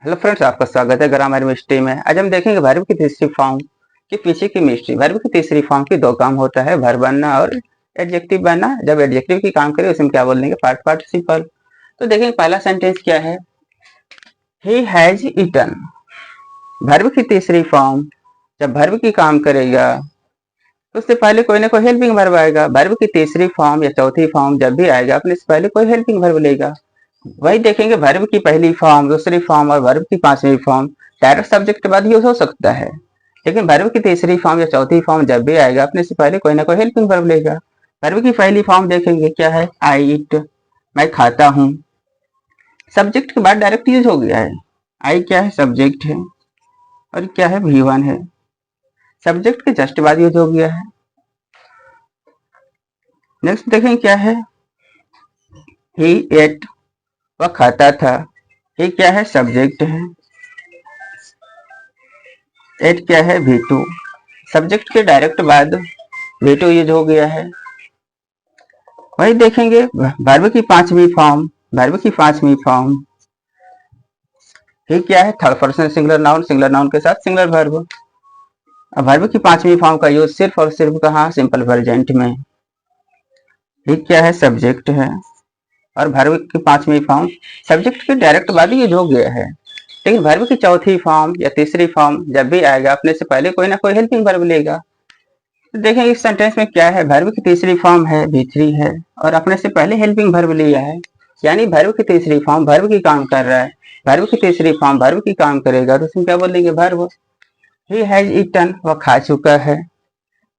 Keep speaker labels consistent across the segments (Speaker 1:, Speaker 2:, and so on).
Speaker 1: Hello friends, आपका स्वागत है ग्रामर मिस्ट्री में। आज हम देखेंगे वर्ब की तीसरी फॉर्म के पीछे की मिस्ट्री। वर्ब की तीसरी फॉर्म की दो काम होता है, वर्ब बनना और एडजेक्टिव बनना। जब एडजेक्टिव की काम करे उसमें क्या बोलेंगे, पार्टिसिपल। तो देखेंगे पहला सेंटेंस क्या है, ही हैज ईटन। वर्ब की तीसरी फॉर्म जब वर्ब की काम करेगा तो उससे पहले कोई ना कोई हेल्पिंग वर्ब आएगा। वर्ब की तीसरी फॉर्म या चौथी फॉर्म जब भी आएगा अपने से पहले कोई हेल्पिंग वर्ब लेगा। वही देखेंगे वर्ब की पहली फॉर्म, दूसरी फॉर्म और वर्ब की पांचवी फॉर्म डायरेक्ट सब्जेक्ट के बाद यूज हो सकता है, लेकिन वर्ब की तीसरी फॉर्म या चौथी फॉर्म जब भी आएगा अपने से पहले कोई ना कोई हेल्पिंग वर्ब लेगा। वर्ब की पहली फॉर्म देखेंगे क्या है, आई ईट, मैं खाता हूँ। सब्जेक्ट के बाद डायरेक्ट यूज हो गया है। आई क्या है, सब्जेक्ट है, और क्या है, V1 है। सब्जेक्ट के जस्ट बाद यूज हो गया है। नेक्स्ट देखें क्या है, ही एट, वह खाता था। ही क्या है, सब्जेक्ट है। एट क्या है, V2। सब्जेक्ट के डायरेक्ट बाद V2 यूज हो गया है। वही देखेंगे वर्ब की पांचवी फॉर्म। वर्ब की पांचवी फॉर्म ही क्या है, third person singular noun, singular noun के साथ सिंगुलर वर्ब। अब वर्ब की पांचवी फॉर्म का यूज सिर्फ और सिर्फ कहाँ, सिंपल प्रेजेंट में। ही क्या है, सब्जेक्ट है, और वर्ब की पांचवी फॉर्म सब्जेक्ट के डायरेक्ट बाद यूज हो गया है। लेकिन वर्ब की चौथी फॉर्म या तीसरी फॉर्म जब भी आएगा अपने से पहले कोई ना कोई हेल्पिंग वर्ब लेगा। तो देखें इस सेंटेंस में क्या है, वर्ब की तीसरी फॉर्म है, V3 है, और अपने से पहले हेल्पिंग वर्ब लिया है। यानी वर्ब की तीसरी फॉर्म वर्ब की काम कर रहा है। वर्ब की तीसरी फॉर्म वर्ब की काम करेगा तो उसमें क्या बोलेंगे, वर्ब। ही हैज ईटन, वह खा चुका है।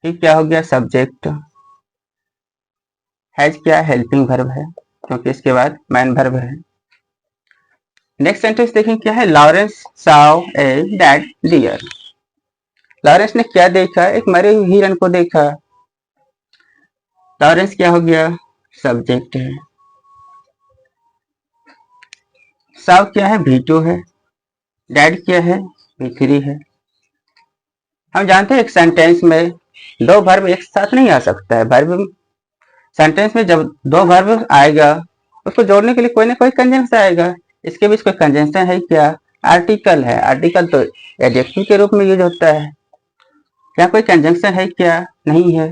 Speaker 1: ही क्या हो गया, सब्जेक्ट। हैज क्या, हेल्पिंग वर्ब है, क्योंकि इसके बाद मैन वर्ब है। नेक्स्ट सेंटेंस देखें क्या है, Lawrence saw a dead deer. Lawrence ने क्या देखा, एक मरे हुए हिरन को देखा। लॉरेंस क्या हो गया, सब्जेक्ट है। सॉ क्या है, V2 है। डैड क्या है, V3 है। हम जानते हैं एक सेंटेंस में दो वर्ब एक साथ नहीं आ सकता है। वर्ब सेंटेंस में जब दो वर्ब आएगा उसको जोड़ने के लिए कोई ना कोई कंजंक्शन आएगा। इसके बीच कोई कंजंक्शन है क्या, आर्टिकल है। आर्टिकल तो एडजेक्टिव के रूप में यूज होता है। क्या कोई कंजंक्शन है क्या, नहीं है।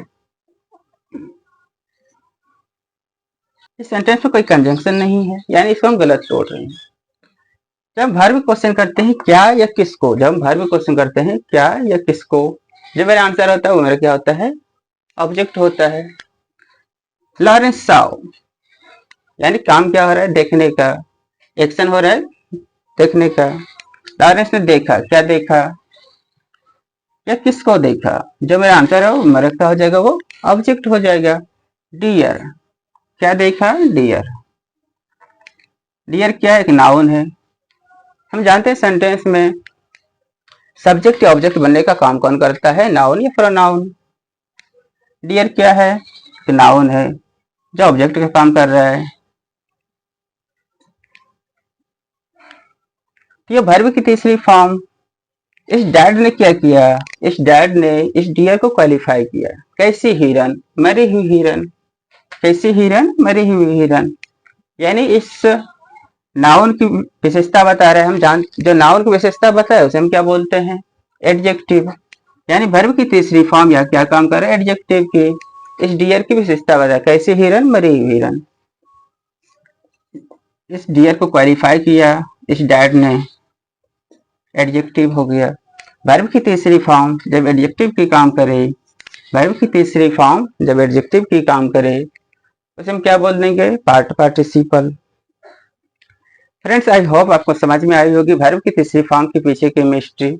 Speaker 1: इस सेंटेंस में कोई कंजंक्शन नहीं है, यानी इसको हम गलत जोड़ रहे हैं। जब वर्ब क्वेश्चन करते हैं क्या या किसको, जब हम वर्ब क्वेश्चन करते हैं क्या या किसको, जो मेरा आंसर होता है वो मेरा क्या होता है, ऑब्जेक्ट होता है। लॉरेंस सॉ, यानी काम क्या हो रहा है, देखने का। एक्शन हो रहा है देखने का। लॉरेंस ने देखा, क्या देखा या किसको देखा, जो मेरा आंसर है वो मेरा क्या हो जाएगा, वो ऑब्जेक्ट हो जाएगा। डियर, क्या देखा, डियर। डियर क्या, एक नाउन है। हम जानते हैं सेंटेंस में सब्जेक्ट या ऑब्जेक्ट बनने का काम कौन करता है, नाउन या प्रोनाउन। डियर क्या है, एक नाउन है जो ऑब्जेक्ट का काम कर रहा है। तो ये वर्ब की तीसरी फॉर्म। इस डैड ने क्या किया, इस डैड ने इस डियर को क्वालिफाई किया। कैसी हिरन, मरी हुई हिरन। कैसी हिरन, मरी हुई हिरन। यानी इस नाउन की विशेषता बता रहे हैं। हम जान जो नाउन की विशेषता बताए उसे हम क्या बोलते हैं, एडजेक्टिव। यानी वर्ब की तीसरी फॉर्म या क्या काम कर रहा है, एडजेक्टिव की। इस डियर की विशेषता बता, कैसी हिरन, मरी हुई हिरन। इस डियर को क्वालिफाई किया इस डैड ने, एडजेक्टिव हो गया। वर्ब की तीसरी फॉर्म जब एडजेक्टिव की काम करे, वर्ब की तीसरी फॉर्म जब एडजेक्टिव की काम करे उसे हम क्या बोल देंगे, पार्टिसिपल। फ्रेंड्स, आई होप आपको समझ में आई होगी वर्ब की तीसरी फॉर्म के पीछे की मिस्ट्री।